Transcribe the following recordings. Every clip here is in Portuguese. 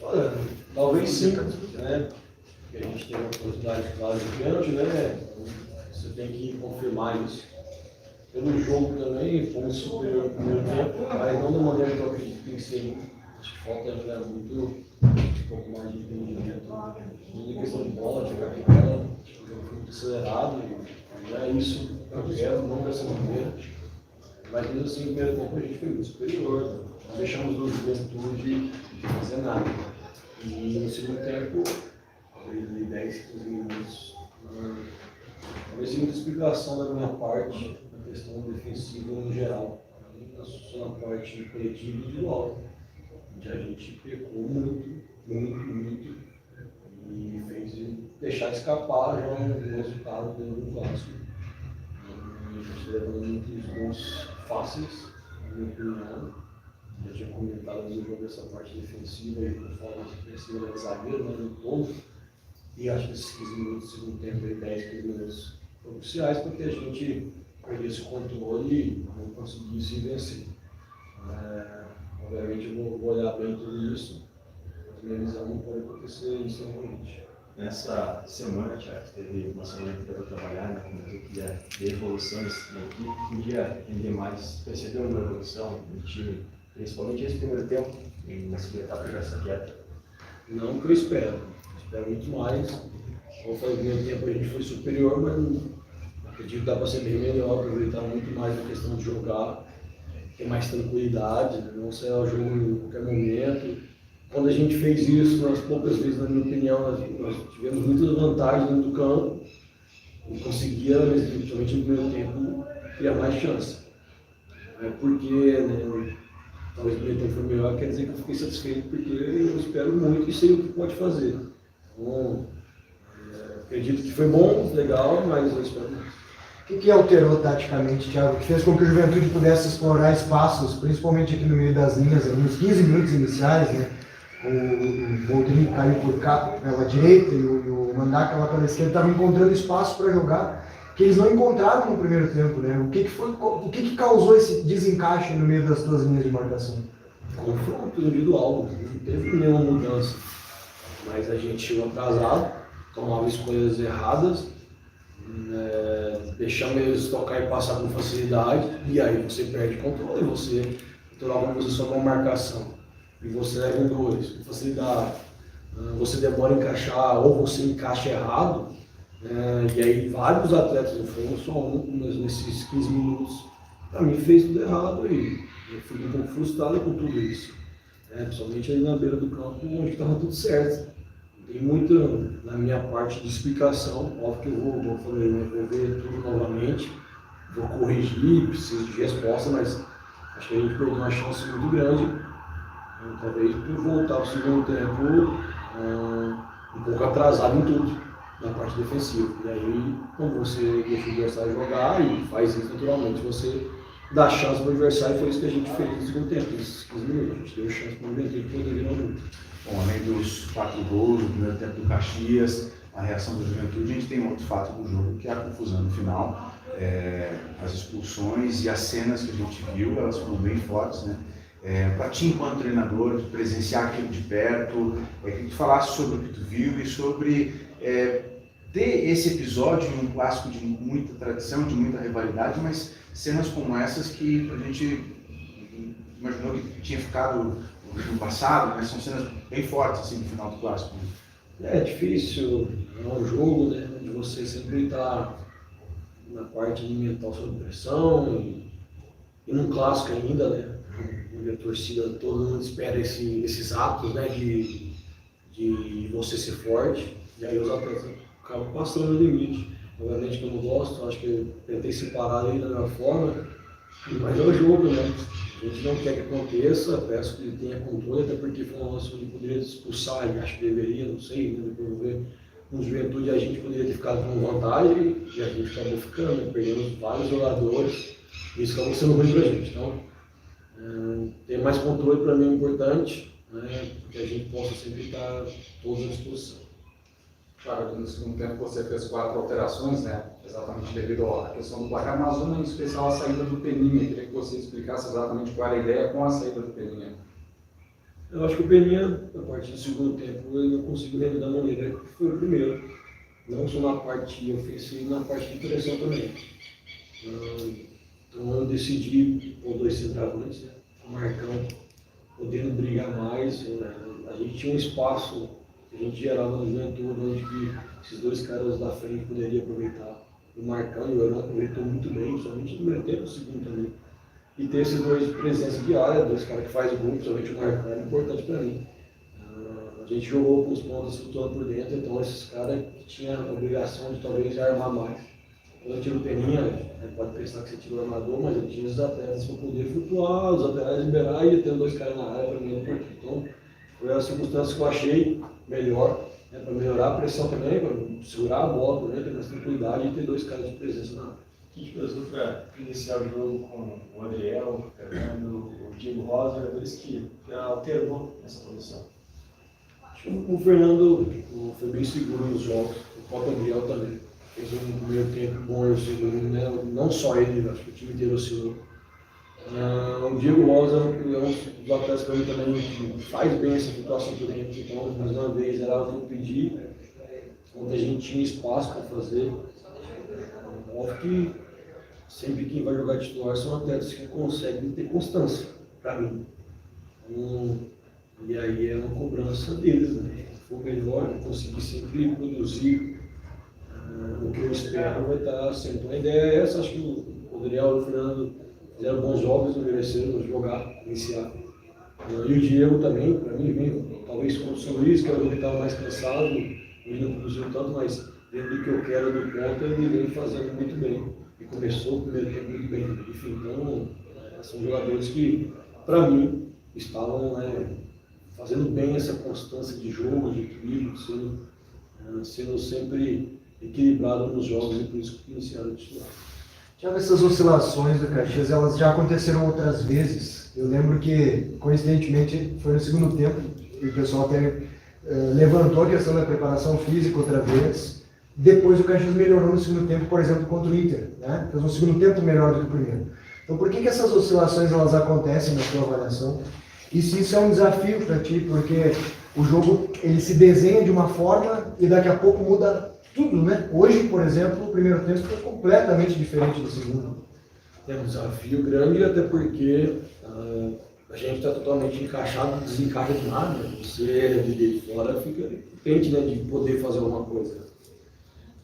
Olha, talvez sim, né? Porque a gente tem uma quantidade claro grande, né? Você tem que confirmar isso. Pelo jogo também, fomos superior no primeiro tempo, mas não da maneira que eu acredito que tem que ser. Acho que falta ainda muito, um pouco mais de entendimento. Não é questão de bola, de jogar com ela, o jogo foi muito acelerado, não é isso que eu quero, não dessa maneira. Mas mesmo assim, no primeiro tempo a gente foi muito superior, não deixamos o Juventude de fazer nada. E no segundo tempo, de 10, 15 minutos, talvez tenha muita explicação da minha parte na questão defensiva no geral. Só na parte coletiva e individual, onde a gente pecou muito, e fez deixar escapar já um resultado dentro do Vasco. A gente levando muitos gols fáceis, na minha opinião. Já tinha comentado no jogo essa parte defensiva e conforme a defensiva da zagueiro, né, no todo. E acho que esses 15 minutos do segundo tempo, 10, 15 minutos foram cruciais para que a gente perdesse o controle e não conseguisse vencer. Obviamente eu vou olhar bem tudo isso, mas minha visão não pode acontecer isso novamente. Nessa semana, Thiago, teve uma semana inteira para trabalhar, né? Comentou que ia ter evoluções na equipe, podia render mais. Percebeu uma evolução no time, principalmente nesse primeiro tempo, e na segunda etapa já está quieta? Não que eu espero muito mais. Como eu falei, no primeiro tempo a gente foi superior, mas acredito que dá para ser bem melhor, aproveitar muito mais a questão de jogar, ter mais tranquilidade, não sair ao jogo em qualquer momento. Quando a gente fez isso, nas poucas vezes, na minha opinião, nós tivemos muitas vantagens dentro do campo e conseguia, principalmente no primeiro tempo, criar mais chance. Porque, né, talvez o primeiro tempo foi melhor, quer dizer que eu fiquei satisfeito porque eu espero muito e sei o que pode fazer. Então, acredito que foi bom, legal, mas eu espero mais. O que alterou taticamente, Thiago, que fez com que o Juventude pudesse explorar espaços, principalmente aqui no meio das linhas, nos 15 minutos iniciais, né? O Rodrigo caiu por cá, pela direita, e o Mandaca lá pela esquerda estavam encontrando espaço para jogar, que eles não encontraram no primeiro tempo, né? O que causou esse desencaixe no meio das duas linhas de marcação? Confronto individual, não teve nenhuma mudança, mas a gente chegou atrasado, tomava escolhas erradas, deixamos eles tocar e passar com facilidade, e aí você perde controle, você controlar uma posição com marcação, e você leva um 2, com facilidade, você demora a encaixar, ou você encaixa errado, e aí vários atletas, não foi só um, mas nesses 15 minutos, para mim fez tudo errado e eu fui um pouco frustrado com tudo isso, principalmente ali na beira do campo, onde estava tudo certo. Tem muito, na minha parte, de explicação, óbvio que eu vou ver tudo novamente, vou corrigir, preciso de resposta, mas acho que a gente perdeu uma chance muito grande, talvez por voltar para o segundo tempo um pouco atrasado em tudo, na parte defensiva. E aí, quando você deixa o adversário jogar e faz isso naturalmente, você dá chance para o adversário, e foi isso que a gente fez no segundo tempo, nesses 15 minutos, a gente deu chance para o Juventude poder virar o jogo. Bom, além dos 4 gols no primeiro tempo do Caxias, a reação do Juventude, a gente tem um outro fato do jogo, que é a confusão no final. As expulsões e as cenas que a gente viu, elas foram bem fortes, né? Para ti, enquanto treinador, de presenciar aquilo de perto, que tu falasse sobre o que tu viu e sobre ter esse episódio em um clássico de muita tradição, de muita rivalidade, mas cenas como essas que a gente imaginou que tinha ficado no passado, né? São cenas bem fortes assim, no final do clássico. É difícil, é um jogo, né, onde você sempre está na parte mental sob pressão e num clássico ainda, né, onde a torcida, todo mundo espera esses atos, né, de você ser forte, e aí os atletas acabam passando o limite. Obviamente que eu não gosto, acho que eu tentei separar ele da melhor forma, mas é o jogo, né? A gente não quer que aconteça, peço que ele tenha controle, até porque foi um lance onde poderia expulsar, ele acho que deveria, não sei, né? Depois eu vou ver. No Juventude a gente poderia ter ficado com vantagem e a gente acabou ficando, né? Perdemos vários jogadores, e isso acabou sendo ruim pra gente. Então, ter mais controle para mim é importante, né? Que a gente possa sempre estar todos à disposição. Claro, no segundo tempo você fez 4 alterações, né? Exatamente devido à questão do placar, mas uma em especial a saída do Peninha. Eu queria que você explicasse exatamente qual era a ideia com a saída do Peninha. Eu acho que o Peninha, a partir do segundo tempo, ele não conseguiu render da maneira que foi o primeiro. Não só na parte ofensiva, na parte de pressão também. Então eu decidi pôr 2 centroavantes, né? O Marcão podendo brigar mais. A gente tinha um espaço que a gente gerava no Juventude, onde que esses 2 caras da frente poderiam aproveitar. O Marcão e o Heron aproveitou muito bem, somente no primeiro tempo, no segundo também. E ter esses 2 presenças de área, 2 caras que fazem gol, principalmente o Marcão, era importante para mim. A gente jogou com os pontos flutuando por dentro, então esses caras que tinham a obrigação de talvez armar mais. Quando eu tiro o Peninha, pode pensar que você tira o armador, mas eu tinha os atletas para poder flutuar, os laterais liberar e ter 2 caras na área para mim. Então, foi a circunstância que eu achei melhor, né, para melhorar a pressão também, para segurar a bola também, ter mais tranquilidade e ter 2 caras de presença na área. O que te pesou para iniciar o jogo com o Adriel, o Fernando, o Diego Rosa, jogadores que já alternou essa posição? O Fernando foi bem seguro nos jogos, o próprio Adriel também. Fez um primeiro tempo bom, eu seguro, né? Não só ele, acho que o time inteiro oscilou. O Diego Rosa é um dos atletas para mim também que faz bem essa situação por dentro. Então, mais uma vez, era algo que eu pedi, onde a gente tinha espaço para fazer. Óbvio que sempre quem vai jogar titular são atletas que conseguem ter constância, para mim. E aí é uma cobrança deles, né? Se for melhor, eu conseguir sempre produzir o que eu espero, vai estar sempre. Então a ideia é essa, acho que o Adriel e o Fernando fizeram bons jogos, não mereceram jogar, iniciar. E o Diego também, para mim, vem, talvez com o São Luís, que era o que estava mais cansado, ele não produziu tanto, mas dentro do que eu quero do ponto, ele vem fazendo muito bem. E começou o primeiro tempo muito bem. Enfim, então, são jogadores que, para mim, estavam fazendo bem essa constância de jogo, de equilíbrio, sendo sempre equilibrado nos jogos e por isso que iniciaram o titular. Tiago, essas oscilações do Caxias, elas já aconteceram outras vezes. Eu lembro que, coincidentemente, foi no segundo tempo, e o pessoal até levantou a questão da preparação física outra vez. Depois o Caxias melhorou no segundo tempo, por exemplo, contra o Inter, né? Fez um segundo tempo melhor do que o primeiro. Então, por que essas oscilações elas acontecem na sua avaliação? E se isso é um desafio para ti, porque o jogo ele se desenha de uma forma e daqui a pouco muda tudo, né? Hoje, por exemplo, o primeiro tempo foi completamente diferente do segundo. É um desafio grande, até porque a gente está totalmente encaixado, desencaixa de nada. Você de fora fica tente, né, de poder fazer alguma coisa.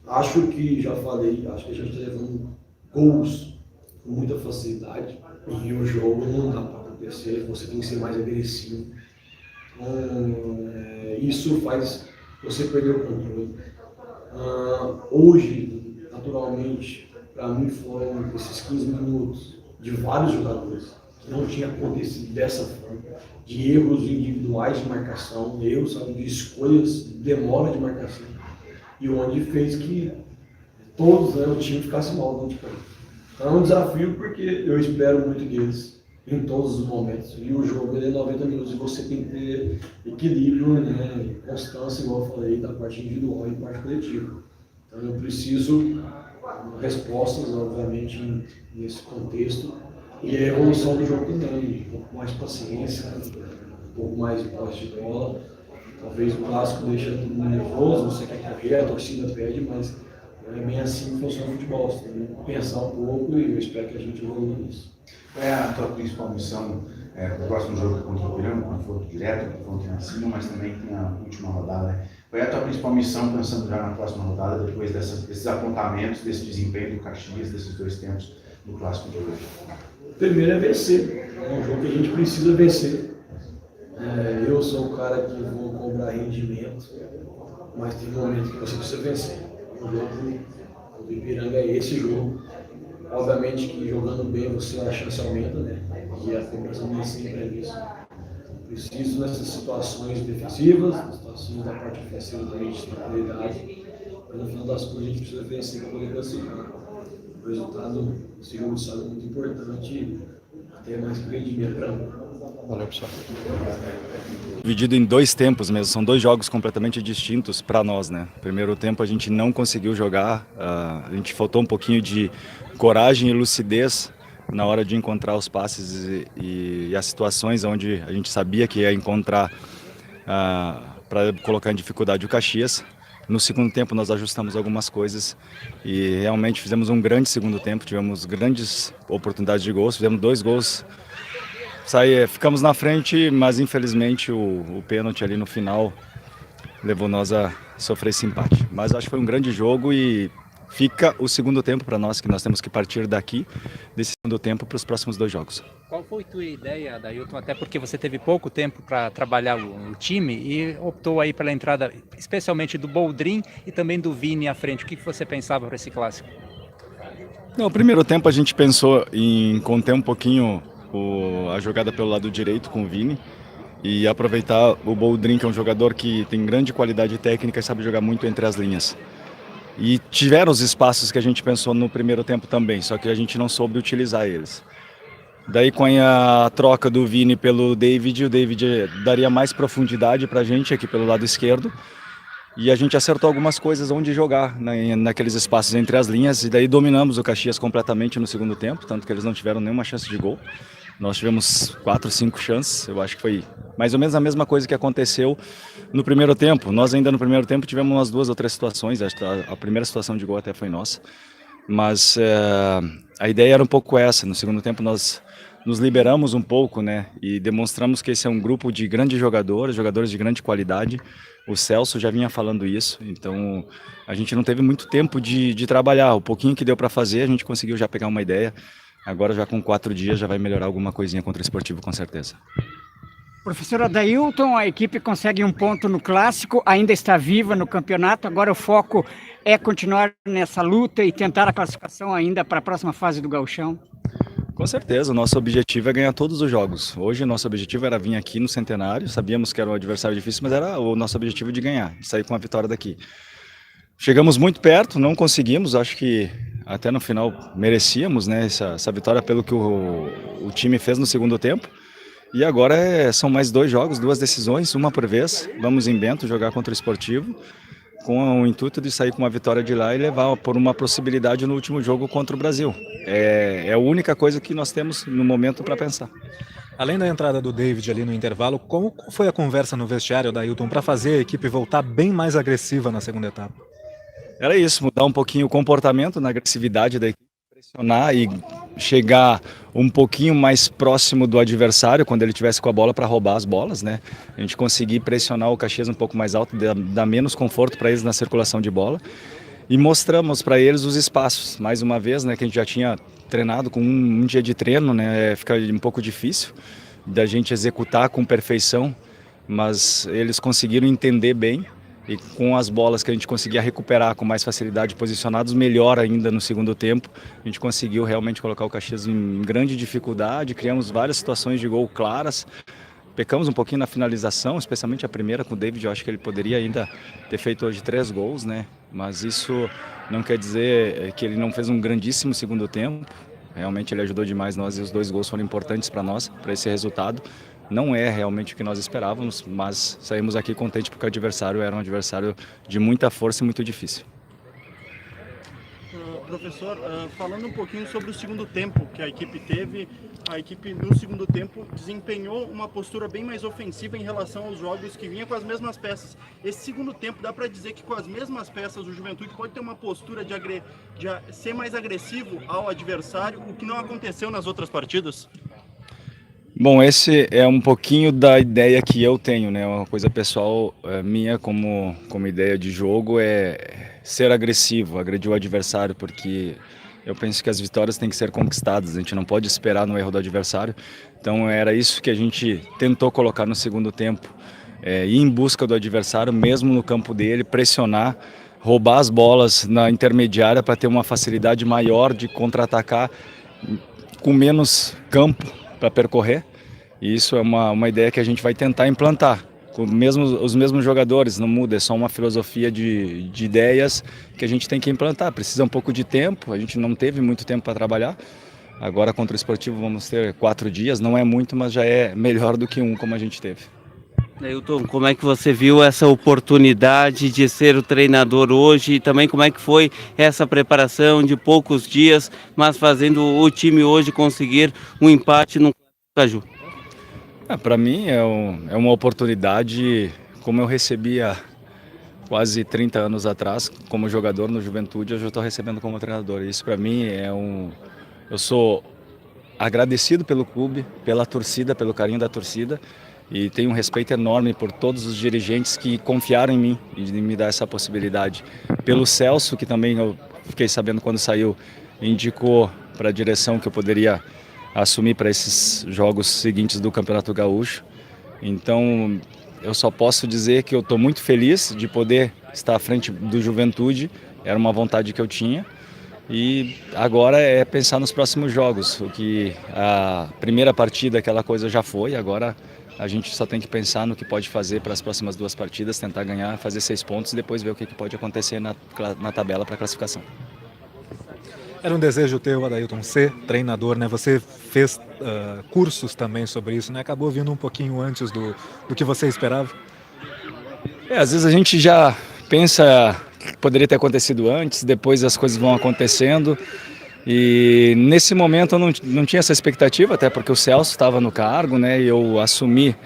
Acho que, já falei, acho que a gente está levando gols com muita facilidade e o jogo não dá para acontecer, você tem que ser mais agressivo. Isso faz você perder o controle. Hoje, naturalmente, para mim foram esses 15 minutos de vários jogadores que não tinha acontecido dessa forma, de erros individuais de marcação, erros de escolhas, demora de marcação, e onde fez que todos, o time ficasse mal dentro de campo. Então é um desafio porque eu espero muito deles em todos os momentos. E o jogo é 90 minutos e você tem que ter equilíbrio, né, constância, igual eu falei, da parte individual e da parte coletiva. Então eu preciso respostas, obviamente, nesse contexto. E a evolução do jogo também, um pouco mais de paciência, um pouco mais de posse de bola. Talvez o clássico deixa todo mundo nervoso, você quer correr, a torcida pede, mas não é bem assim que funciona o futebol. Você tem que pensar um pouco e eu espero que a gente evolua nisso. Qual é a tua principal missão no próximo jogo contra o Piranga, confronto direto, confronto em cima, mas também tem a última rodada, né? Qual é a tua principal missão pensando já na próxima rodada, depois desses apontamentos, desse desempenho do Caxias, desses 2 tempos do clássico de hoje? Primeiro é vencer, é um jogo que a gente precisa vencer. Eu sou o cara que vou cobrar rendimento, mas tem momentos que você precisa vencer. O jogo do Ipiranga é esse jogo. Obviamente que jogando bem você a chance aumenta, né? E a cobrança nem sempre é isso. Preciso nessas situações defensivas, nas situações da parte ofensiva também de tranquilidade. Mas no final das contas a gente precisa vencer para poder classificar. O resultado do segundo sábado é muito importante, até mais que rendimento para mim. Valeu, pessoal. Dividido em 2 tempos mesmo, são 2 jogos completamente distintos para nós, né? Primeiro tempo a gente não conseguiu jogar, a gente faltou um pouquinho de coragem e lucidez na hora de encontrar os passes e as situações onde a gente sabia que ia encontrar para colocar em dificuldade o Caxias. No segundo tempo nós ajustamos algumas coisas e realmente fizemos um grande segundo tempo, tivemos grandes oportunidades de gols, fizemos 2 gols, ficamos na frente, mas infelizmente o pênalti ali no final levou nós a sofrer esse empate. Mas acho que foi um grande jogo e fica o segundo tempo para nós, que nós temos que partir daqui, desse segundo tempo, para os próximos 2 jogos. Qual foi a tua ideia, Dailton, até porque você teve pouco tempo para trabalhar o time e optou aí pela entrada, especialmente do Boldrin e também do Vini à frente. O que você pensava para esse clássico? No primeiro tempo a gente pensou em conter um pouquinho a jogada pelo lado direito com o Vini e aproveitar o Boldrin, que é um jogador que tem grande qualidade técnica e sabe jogar muito entre as linhas. E tiveram os espaços que a gente pensou no primeiro tempo também, só que a gente não soube utilizar eles. Daí com a troca do Vini pelo David, o David daria mais profundidade para a gente aqui pelo lado esquerdo. E a gente acertou algumas coisas onde jogar, naqueles espaços entre as linhas. E daí dominamos o Caxias completamente no segundo tempo, tanto que eles não tiveram nenhuma chance de gol. Nós tivemos 4, 5 chances, eu acho que foi mais ou menos a mesma coisa que aconteceu no primeiro tempo. Nós ainda no primeiro tempo tivemos umas 2 ou 3 situações, acho que a primeira situação de gol até foi nossa. Mas a ideia era um pouco essa, no segundo tempo nós nos liberamos um pouco, né, e demonstramos que esse é um grupo de grandes jogadores de grande qualidade. O Celso já vinha falando isso, então a gente não teve muito tempo de trabalhar. O pouquinho que deu para fazer, a gente conseguiu já pegar uma ideia. Agora já com 4 dias já vai melhorar alguma coisinha contra o Esportivo, com certeza. Professor Adailton, a equipe consegue um ponto no Clássico, ainda está viva no campeonato, agora o foco é continuar nessa luta e tentar a classificação ainda para a próxima fase do Gauchão? Com certeza, o nosso objetivo é ganhar todos os jogos. Hoje o nosso objetivo era vir aqui no Centenário, sabíamos que era um adversário difícil, mas era o nosso objetivo de ganhar, de sair com a vitória daqui. Chegamos muito perto, não conseguimos, acho que até no final merecíamos, né, essa vitória pelo que o time fez no segundo tempo. E agora são mais 2 jogos, 2 decisões, uma por vez. Vamos em Bento jogar contra o Esportivo, com o intuito de sair com uma vitória de lá e levar por uma possibilidade no último jogo contra o Brasil. É a única coisa que nós temos no momento para pensar. Além da entrada do David ali no intervalo, qual foi a conversa no vestiário, Dailton, para fazer a equipe voltar bem mais agressiva na segunda etapa? Era isso, mudar um pouquinho o comportamento na agressividade da equipe, pressionar e chegar um pouquinho mais próximo do adversário quando ele tivesse com a bola para roubar as bolas, né? A gente conseguir pressionar o Caxias um pouco mais alto, dar menos conforto para eles na circulação de bola. E mostramos para eles os espaços, mais uma vez, né, que a gente já tinha treinado com um dia de treino, né, fica um pouco difícil da gente executar com perfeição, mas eles conseguiram entender bem. E com as bolas que a gente conseguia recuperar com mais facilidade, posicionados melhor ainda no segundo tempo, a gente conseguiu realmente colocar o Caxias em grande dificuldade, criamos várias situações de gol claras, pecamos um pouquinho na finalização, especialmente a primeira com o David. Eu acho que ele poderia ainda ter feito hoje 3 gols, né? Mas isso não quer dizer que ele não fez um grandíssimo segundo tempo. Realmente ele ajudou demais nós e os 2 gols foram importantes para nós, para esse resultado. Não é realmente o que nós esperávamos, mas saímos aqui contentes porque o adversário era um adversário de muita força e muito difícil. Professor, falando um pouquinho sobre o segundo tempo que a equipe teve, a equipe no segundo tempo desempenhou uma postura bem mais ofensiva em relação aos jogos que vinha com as mesmas peças. Esse segundo tempo dá para dizer que com as mesmas peças o Juventude pode ter uma postura de ser mais agressivo ao adversário, o que não aconteceu nas outras partidas? Bom, esse é um pouquinho da ideia que eu tenho, né? Uma coisa pessoal minha como ideia de jogo é ser agressivo, agredir o adversário, porque eu penso que as vitórias têm que ser conquistadas, a gente não pode esperar no erro do adversário. Então era isso que a gente tentou colocar no segundo tempo, ir em busca do adversário, mesmo no campo dele, pressionar, roubar as bolas na intermediária para ter uma facilidade maior de contra-atacar com menos campo para percorrer. E isso é uma ideia que a gente vai tentar implantar. Com os mesmos jogadores, não muda, é só uma filosofia de ideias que a gente tem que implantar. Precisa um pouco de tempo, a gente não teve muito tempo para trabalhar. Agora contra o Esportivo vamos ter 4 dias, não é muito, mas já é melhor do que 1 como a gente teve. Ailton, como é que você viu essa oportunidade de ser o treinador hoje e também como é que foi essa preparação de poucos dias, mas fazendo o time hoje conseguir um empate no Caju? Para mim é uma oportunidade como eu recebia quase 30 anos atrás como jogador no Juventude, hoje eu estou recebendo como treinador. Isso para mim eu sou agradecido pelo clube, pela torcida, pelo carinho da torcida e tenho um respeito enorme por todos os dirigentes que confiaram em mim e de me dar essa possibilidade. Pelo Celso, que também eu fiquei sabendo quando saiu, indicou para a direção que eu poderia assumir para esses jogos seguintes do Campeonato Gaúcho. Então, eu só posso dizer que eu estou muito feliz de poder estar à frente do Juventude, era uma vontade que eu tinha. E agora é pensar nos próximos jogos, o que a primeira partida, aquela coisa já foi, agora a gente só tem que pensar no que pode fazer para as próximas 2 partidas, tentar ganhar, fazer 6 pontos e depois ver o que pode acontecer na tabela para a classificação. Era um desejo teu, Adailton, ser treinador, né? Você fez cursos também sobre isso, né? Acabou vindo um pouquinho antes do que você esperava. Às vezes a gente já pensa que poderia ter acontecido antes, depois as coisas vão acontecendo. E nesse momento eu não tinha essa expectativa, até porque o Celso estava no cargo, né? E eu assumi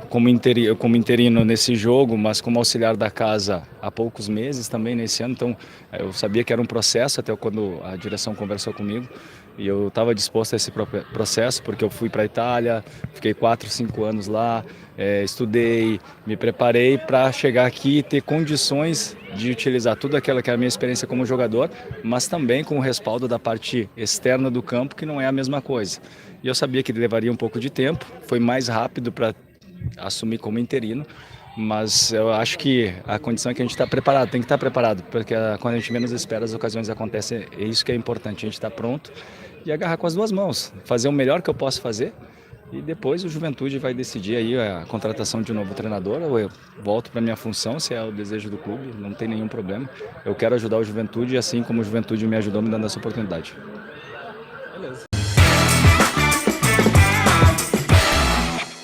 como interino nesse jogo, mas como auxiliar da casa há poucos meses também nesse ano. Então eu sabia que era um processo, até quando a direção conversou comigo. E eu estava disposto a esse processo, porque eu fui para a Itália, fiquei 4, 5 anos lá, estudei, me preparei para chegar aqui e ter condições de utilizar tudo aquilo que é a minha experiência como jogador, mas também com o respaldo da parte externa do campo, que não é a mesma coisa. E eu sabia que levaria um pouco de tempo, foi mais rápido para assumir como interino, mas eu acho que a condição é que a gente está preparado, tem que estar preparado, porque quando a gente menos espera as ocasiões acontecem, é isso que é importante, a gente está pronto e agarrar com as 2 mãos, fazer o melhor que eu posso fazer e depois o Juventude vai decidir aí a contratação de um novo treinador ou eu volto para a minha função, se é o desejo do clube, não tem nenhum problema. Eu quero ajudar o Juventude assim como o Juventude me ajudou me dando essa oportunidade. Beleza.